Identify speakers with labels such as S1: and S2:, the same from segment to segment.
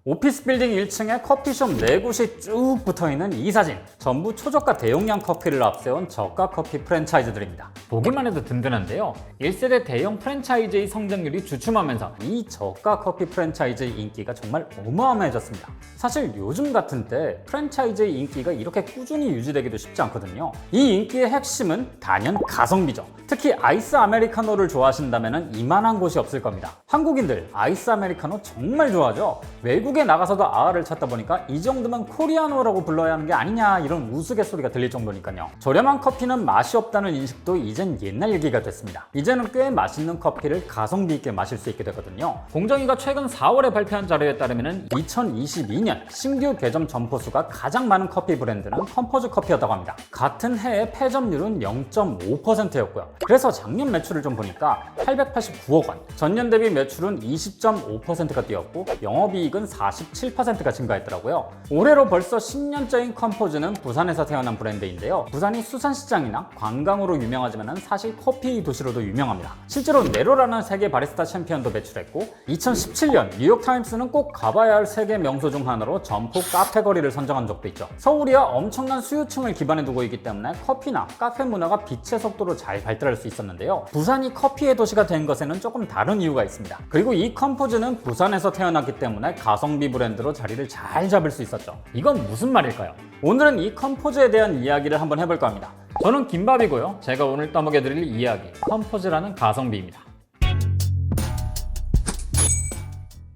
S1: 오피스 빌딩 1층에 커피숍 4곳이 쭉 붙어있는 이 사진, 전부 초저가 대용량 커피를 앞세운 저가 커피 프랜차이즈들입니다. 보기만 해도 든든한데요. 1세대 대형 프랜차이즈의 성장률이 주춤하면서 이 저가 커피 프랜차이즈의 인기가 정말 어마어마해졌습니다. 사실 요즘 같은 때 프랜차이즈의 인기가 이렇게 꾸준히 유지되기도 쉽지 않거든요. 이 인기의 핵심은 단연 가성비죠. 특히 아이스 아메리카노를 좋아하신다면 이만한 곳이 없을 겁니다. 한국인들 아이스 아메리카노 정말 좋아하죠. 외국에 나가서도 아아를 찾다 보니까 이 정도면 코리아노라고 불러야 하는 게 아니냐 이런 우스갯소리가 들릴 정도니까요. 저렴한 커피는 맛이 없다는 인식도 이젠 옛날 얘기가 됐습니다. 이제는 꽤 맛있는 커피를 가성비 있게 마실 수 있게 되거든요. 공정위가 최근 4월에 발표한 자료에 따르면 2022년 신규 개점 점포수가 가장 많은 커피 브랜드는 컴포즈 커피였다고 합니다. 같은 해의 폐점률은 0.5%였고요. 그래서 작년 매출을 좀 보니까 889억 원, 전년 대비 매출은 20.5%가 뛰었고 영업이익은 47%가 증가했더라고요. 올해로 벌써 10년째인 컴포즈는 부산에서 태어난 브랜드인데요. 부산이 수산시장이나 관광으로 유명하지만 사실 커피 도시로도 유명합니다. 실제로 네로라는 세계 바리스타 챔피언도 배출했고 2017년 뉴욕타임스는 꼭 가봐야 할 세계 명소 중 하나로 점포 카페 거리를 선정한 적도 있죠. 서울이야 엄청난 수요층을 기반에 두고 있기 때문에 커피나 카페 문화가 빛의 속도로 잘 발달할 수 있었는데요. 부산이 커피의 도시가 된 것에는 조금 다른 이유가 있습니다. 그리고 이 컴포즈는 부산에서 태어났기 때문에 가성비 브랜드로 자리를 잘 잡을 수 있었죠. 이건 무슨 말일까요? 오늘은 이 컴포즈에 대한 이야기를 한번 해볼까 합니다. 저는 김밥이고요. 제가 오늘 떠먹여드릴 이야기, 컴포즈라는 가성비입니다.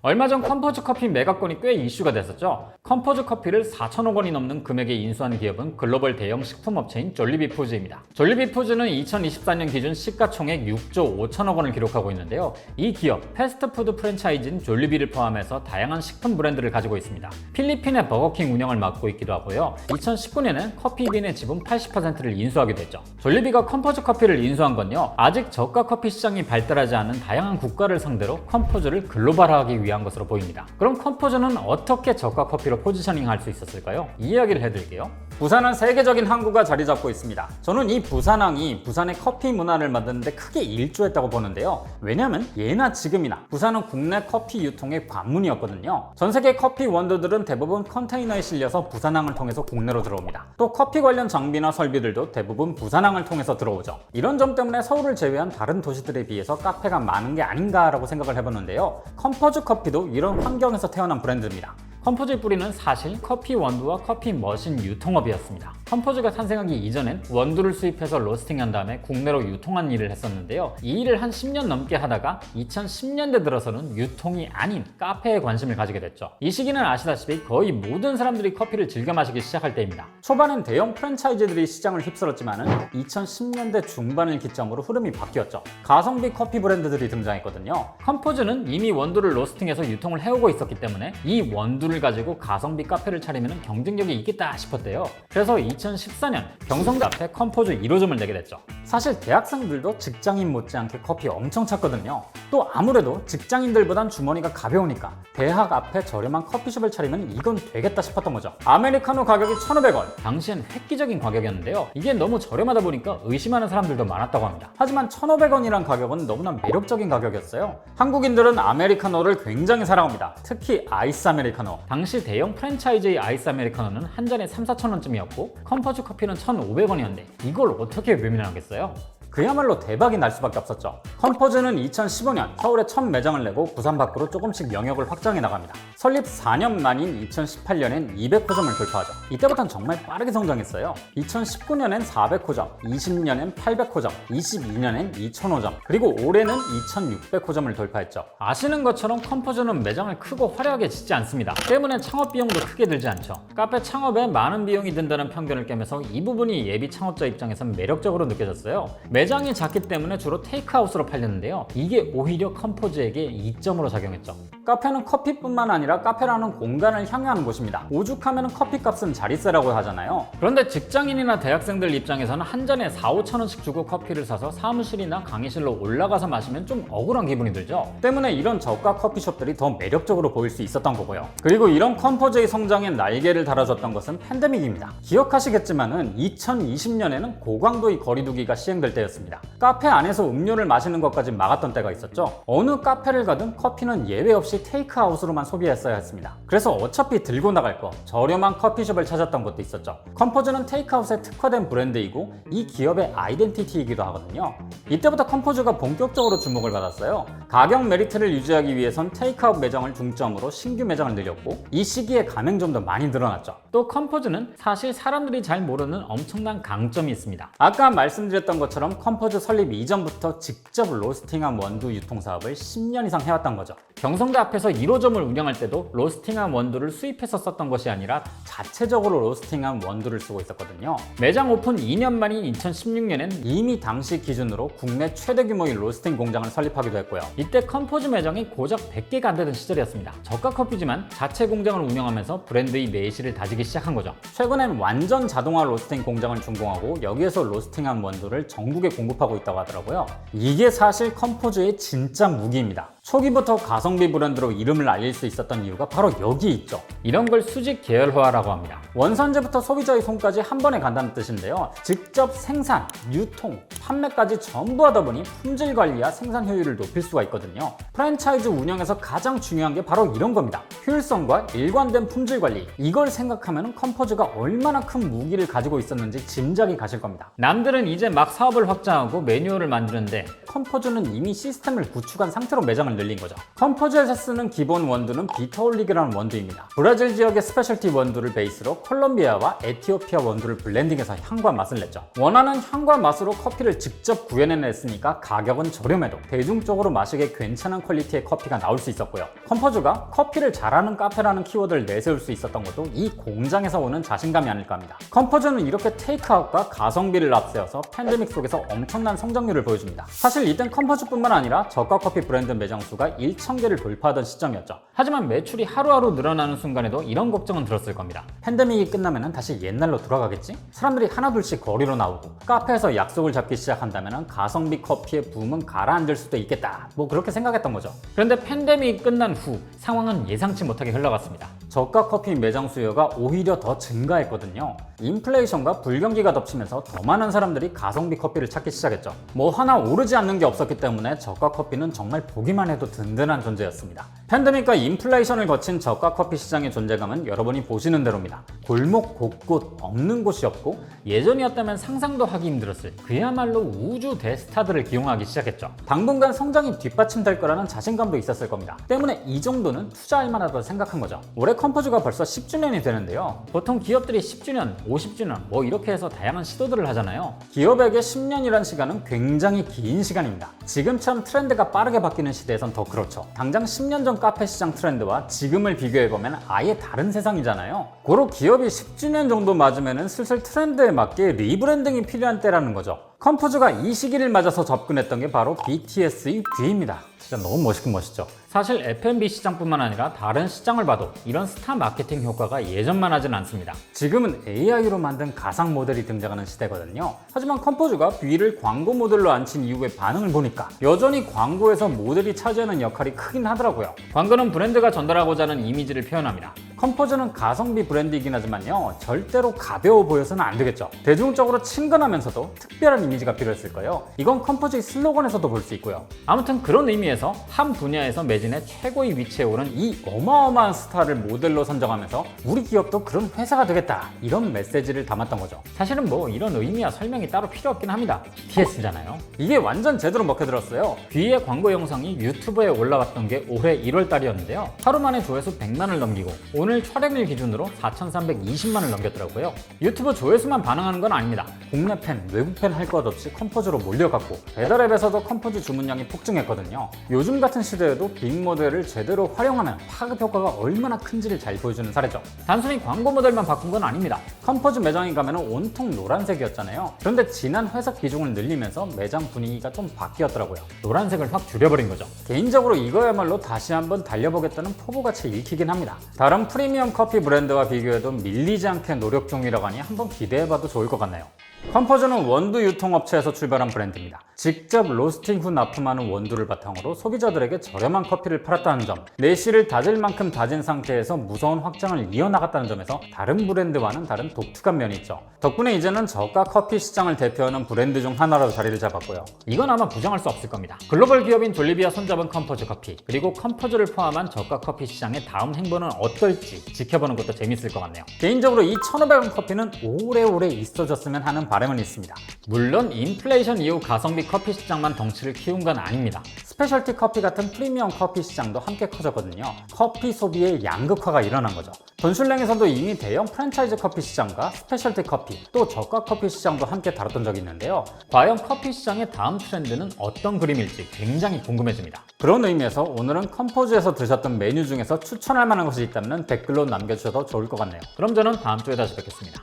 S1: 얼마 전 컴포즈 커피 매각건이 꽤 이슈가 됐었죠. 컴포즈 커피를 4천억 원이 넘는 금액에 인수한 기업은 글로벌 대형 식품업체인 졸리비 푸드입니다. 졸리비 푸드는 2024년 기준 시가총액 6조 5천억 원을 기록하고 있는데요. 이 기업, 패스트푸드 프랜차이즈인 졸리비를 포함해서 다양한 식품 브랜드를 가지고 있습니다. 필리핀의 버거킹 운영을 맡고 있기도 하고요. 2019년엔 커피빈의 지분 80%를 인수하게 됐죠. 졸리비가 컴포즈 커피를 인수한 건요. 아직 저가 커피 시장이 발달하지 않은 다양한 국가를 상대로 컴포즈를 글로벌화하기 위한 것으로 보입니다. 그럼 컴포즈는 어떻게 저가 커피로 포지셔닝 할 수 있었을까요? 이야기를 해드릴게요. 부산은 세계적인 항구가 자리 잡고 있습니다. 저는 이 부산항이 부산의 커피 문화를 만드는데 크게 일조했다고 보는데요. 왜냐하면 예나 지금이나 부산은 국내 커피 유통의 관문이었거든요. 전 세계 커피 원두들은 대부분 컨테이너에 실려서 부산항을 통해서 국내로 들어옵니다. 또 커피 관련 장비나 설비들도 대부분 부산항을 통해서 들어오죠. 이런 점 때문에 서울을 제외한 다른 도시들에 비해서 카페가 많은 게 아닌가라고 생각을 해봤는데요. 컴포즈 커피도 이런 환경에서 태어난 브랜드입니다. 컴포즈의 뿌리는 사실 커피 원두와 커피 머신 유통업이었습니다. 컴포즈가 탄생하기 이전엔 원두를 수입해서 로스팅한 다음에 국내로 유통한 일을 했었는데요. 이 일을 한 10년 넘게 하다가 2010년대 들어서는 유통이 아닌 카페에 관심을 가지게 됐죠. 이 시기는 아시다시피 거의 모든 사람들이 커피를 즐겨 마시기 시작할 때입니다. 초반엔 대형 프랜차이즈들이 시장을 휩쓸었지만 2010년대 중반을 기점으로 흐름이 바뀌었죠. 가성비 커피 브랜드들이 등장했거든요. 컴포즈는 이미 원두를 로스팅해서 유통을 해오고 있었기 때문에 이 원두를 가지고 가성비 카페를 차리면 경쟁력이 있겠다 싶었대요. 그래서 2014년 경성대 앞에 컴포즈 1호점을 내게 됐죠. 사실 대학생들도 직장인 못지않게 커피 엄청 찾거든요. 또 아무래도 직장인들보단 주머니가 가벼우니까 대학 앞에 저렴한 커피숍을 차리면 이건 되겠다 싶었던 거죠. 아메리카노 가격이 1,500원. 당시엔 획기적인 가격이었는데요. 이게 너무 저렴하다 보니까 의심하는 사람들도 많았다고 합니다. 하지만 1,500원이란 가격은 너무나 매력적인 가격이었어요. 한국인들은 아메리카노를 굉장히 사랑합니다. 특히 아이스 아메리카노. 당시 대형 프랜차이즈의 아이스 아메리카노는 한 잔에 3,000~4,000원쯤이었고 컴포즈 커피는 1,500원이었는데 이걸 어떻게 외면하겠어요? 그야말로 대박이 날 수밖에 없었죠. 컴포즈는 2015년 서울에 첫 매장을 내고 부산 밖으로 조금씩 영역을 확장해 나갑니다. 설립 4년 만인 2018년엔 200호점을 돌파하죠. 이때부터는 정말 빠르게 성장했어요. 2019년엔 400호점, 20년엔 800호점, 22년엔 2000호점, 그리고 올해는 2600호점을 돌파했죠. 아시는 것처럼 컴포즈는 매장을 크고 화려하게 짓지 않습니다. 때문에 창업 비용도 크게 들지 않죠. 카페 창업에 많은 비용이 든다는 편견을 깨면서 이 부분이 예비 창업자 입장에선 매력적으로 느껴졌어요. 매장이 작기 때문에 주로 테이크아웃으로 팔렸는데요. 이게 오히려 컴포즈에게 이점으로 작용했죠. 카페는 커피뿐만 아니라 카페라는 공간을 향유하는 곳입니다. 오죽하면 커피값은 자릿세라고 하잖아요. 그런데 직장인이나 대학생들 입장에서는 한 잔에 4~5천원씩 주고 커피를 사서 사무실이나 강의실로 올라가서 마시면 좀 억울한 기분이 들죠. 때문에 이런 저가 커피숍들이 더 매력적으로 보일 수 있었던 거고요. 그리고 이런 컴포즈의 성장에 날개를 달아줬던 것은 팬데믹입니다. 기억하시겠지만은 2020년에는 고강도의 거리두기가 시행될 때였습니다. 시절이었습니다. 카페 안에서 음료를 마시는 것까지 막았던 때가 있었죠. 어느 카페를 가든 커피는 예외 없이 테이크아웃으로만 소비했어야 했습니다. 그래서 어차피 들고 나갈 거 저렴한 커피숍을 찾았던 것도 있었죠. 컴포즈는 테이크아웃에 특화된 브랜드이고 이 기업의 아이덴티티이기도 하거든요. 이때부터 컴포즈가 본격적으로 주목을 받았어요. 가격 메리트를 유지하기 위해선 테이크아웃 매장을 중점으로 신규 매장을 늘렸고 이 시기에 가맹점도 많이 늘어났죠. 또 컴포즈는 사실 사람들이 잘 모르는 엄청난 강점이 있습니다. 아까 말씀드렸던 것처럼 컴포즈 설립 이전부터 직접 로스팅한 원두 유통 사업을 10년 이상 해왔던 거죠. 경성대 앞에서 1호점을 운영할 때도 로스팅한 원두를 수입해서 썼던 것이 아니라 자체적으로 로스팅한 원두를 쓰고 있었거든요. 매장 오픈 2년 만인 2016년엔 이미 당시 기준으로 국내 최대 규모의 로스팅 공장을 설립하기도 했고요. 이때 컴포즈 매장이 고작 100개가 안 되던 시절이었습니다. 저가 커피지만 자체 공장을 운영하면서 브랜드의 내실을 다지기 시작한 거죠. 최근엔 완전 자동화 로스팅 공장을 준공하고 여기에서 로스팅한 원두를 전국에 공급하고 있다고 하더라고요. 이게 사실 컴포즈의 진짜 무기입니다. 초기부터 가성비 브랜드로 이름을 알릴 수 있었던 이유가 바로 여기 있죠. 이런 걸 수직 계열화라고 합니다. 원산지부터 소비자의 손까지 한 번에 간다는 뜻인데요. 직접 생산, 유통, 판매까지 전부 하다 보니 품질 관리와 생산 효율을 높일 수가 있거든요. 프랜차이즈 운영에서 가장 중요한 게 바로 이런 겁니다. 효율성과 일관된 품질 관리. 이걸 생각하면 컴포즈가 얼마나 큰 무기를 가지고 있었는지 짐작이 가실 겁니다. 남들은 이제 막 사업을 확장하고 매뉴얼을 만드는데 컴포즈는 이미 시스템을 구축한 상태로 매장을 늘린 거죠. 컴포즈에서 쓰는 기본 원두는 비터올릭이라는 원두입니다. 브라질 지역의 스페셜티 원두를 베이스로 콜롬비아와 에티오피아 원두를 블렌딩해서 향과 맛을 냈죠. 원하는 향과 맛으로 커피를 직접 구현해냈으니까 가격은 저렴해도 대중적으로 마시기에 괜찮은 퀄리티의 커피가 나올 수 있었고요. 컴포즈가 커피를 잘하는 카페라는 키워드를 내세울 수 있었던 것도 이 공장에서 오는 자신감이 아닐까 합니다. 컴포즈는 이렇게 테이크아웃과 가성비를 앞세워서 팬데믹 속에서 엄청난 성장률을 보여줍니다. 사실 이땐 컴포즈뿐만 아니라 저가 커피 브랜드 매장 수가 1,000개를 돌파하던 시점이었죠. 하지만 매출이 하루하루 늘어나는 순간에도 이런 걱정은 들었을 겁니다. 팬데믹이 끝나면 다시 옛날로 돌아가겠지? 사람들이 하나둘씩 거리로 나오고 카페에서 약속을 잡기 시작한다면 가성비 커피의 붐은 가라앉을 수도 있겠다. 뭐 그렇게 생각했던 거죠. 그런데 팬데믹이 끝난 후 상황은 예상치 못하게 흘러갔습니다. 저가 커피 매장 수요가 오히려 더 증가했거든요. 인플레이션과 불경기가 덮치면서 더 많은 사람들이 가성비 커피를 찾기 시작했죠. 뭐 하나 오르지 않는 게 없었기 때문에 저가 커피는 정말 보기만 해도 든든한 존재였습니다. 팬데믹과 인플레이션을 거친 저가 커피 시장의 존재감은 여러분이 보시는 대로입니다. 골목 곳곳 없는 곳이 없고 예전이었다면 상상도 하기 힘들었을 그야말로 우주 대스타들을 기용하기 시작했죠. 당분간 성장이 뒷받침될 거라는 자신감도 있었을 겁니다. 때문에 이 정도는 투자할 만하다고 생각한 거죠. 올해 컴포즈가 벌써 10주년이 되는데요. 보통 기업들이 10주년, 50주년 뭐 이렇게 해서 다양한 시도들을 하잖아요. 기업에게 10년이란 시간은 굉장히 긴 시간입니다. 지금처럼 트렌드가 빠르게 바뀌는 시대에선 더 그렇죠. 당장 10년 전 카페 시장 트렌드와 지금을 비교해보면 아예 다른 세상이잖아요. 고로 기업이 10주년 정도 맞으면 슬슬 트렌드에 맞게 리브랜딩이 필요한 때라는 거죠. 컴포즈가 이 시기를 맞아서 접근했던 게 바로 BTS의 뷔입니다. 진짜 너무 멋있긴 멋있죠. 사실 F&B 시장뿐만 아니라 다른 시장을 봐도 이런 스타 마케팅 효과가 예전만 하진 않습니다. 지금은 AI로 만든 가상 모델이 등장하는 시대거든요. 하지만 컴포즈가 뷔를 광고 모델로 앉힌 이후의 반응을 보니까 여전히 광고에서 모델이 차지하는 역할이 크긴 하더라고요. 광고는 브랜드가 전달하고자 하는 이미지를 표현합니다. 컴포즈는 가성비 브랜드이긴 하지만요, 절대로 가벼워 보여서는 안 되겠죠. 대중적으로 친근하면서도 특별한 이미지가 필요했을 거예요. 이건 컴포즈의 슬로건에서도 볼 수 있고요. 아무튼 그런 의미에서 한 분야에서 매진의 최고의 위치에 오른 이 어마어마한 스타를 모델로 선정하면서 우리 기업도 그런 회사가 되겠다, 이런 메시지를 담았던 거죠. 사실은 뭐 이런 의미와 설명이 따로 필요 없긴 합니다. BTS잖아요. 이게 완전 제대로 먹혀들었어요. 뷔의 광고 영상이 유튜브에 올라왔던 게 올해 1월 달이었는데요. 하루 만에 조회수 100만을 넘기고 오늘 촬영일 기준으로 4,320만을 넘겼더라고요. 유튜브 조회수만 반응하는 건 아닙니다. 국내 팬, 외국 팬 할 것 없이 컴포즈로 몰려갔고 배달앱에서도 컴포즈 주문량이 폭증했거든요. 요즘 같은 시대에도 빅 모델을 제대로 활용하면 파급 효과가 얼마나 큰지를 잘 보여주는 사례죠. 단순히 광고 모델만 바꾼 건 아닙니다. 컴포즈 매장에 가면 온통 노란색이었잖아요. 그런데 진한 회색 비중을 늘리면서 매장 분위기가 좀 바뀌었더라고요. 노란색을 확 줄여버린 거죠. 개인적으로 이거야말로 다시 한번 달려보겠다는 포부같이 읽히긴 합니다. 다른 프리미엄 커피 브랜드와 비교해도 밀리지 않게 노력 중이라고 하니 한번 기대해봐도 좋을 것 같네요. 컴포즈는 원두 유통업체에서 출발한 브랜드입니다. 직접 로스팅 후 납품하는 원두를 바탕으로 소비자들에게 저렴한 커피를 팔았다는 점, 내실을 다질 만큼 다진 상태에서 무서운 확장을 이어나갔다는 점에서 다른 브랜드와는 다른 독특한 면이 있죠. 덕분에 이제는 저가 커피 시장을 대표하는 브랜드 중 하나로 자리를 잡았고요. 이건 아마 부정할 수 없을 겁니다. 글로벌 기업인 졸리비와 손잡은 컴포즈 커피, 그리고 컴포즈를 포함한 저가 커피 시장의 다음 행보는 어떨지 지켜보는 것도 재밌을 것 같네요. 개인적으로 이 1,500원 커피는 오래오래 있어졌으면 하는 바람은 있습니다. 물론 인플레이션 이후 가성비 커피 시장만 덩치를 키운 건 아닙니다. 스페셜티 커피 같은 프리미엄 커피 시장도 함께 커졌거든요. 커피 소비의 양극화가 일어난 거죠. 돈슐랭에서도 이미 대형 프랜차이즈 커피 시장과 스페셜티 커피, 또 저가 커피 시장도 함께 다뤘던 적이 있는데요. 과연 커피 시장의 다음 트렌드는 어떤 그림일지 굉장히 궁금해집니다. 그런 의미에서 오늘은 컴포즈에서 드셨던 메뉴 중에서 추천할 만한 것이 있다면 댓글로 남겨주셔도 좋을 것 같네요. 그럼 저는 다음 주에 다시 뵙겠습니다.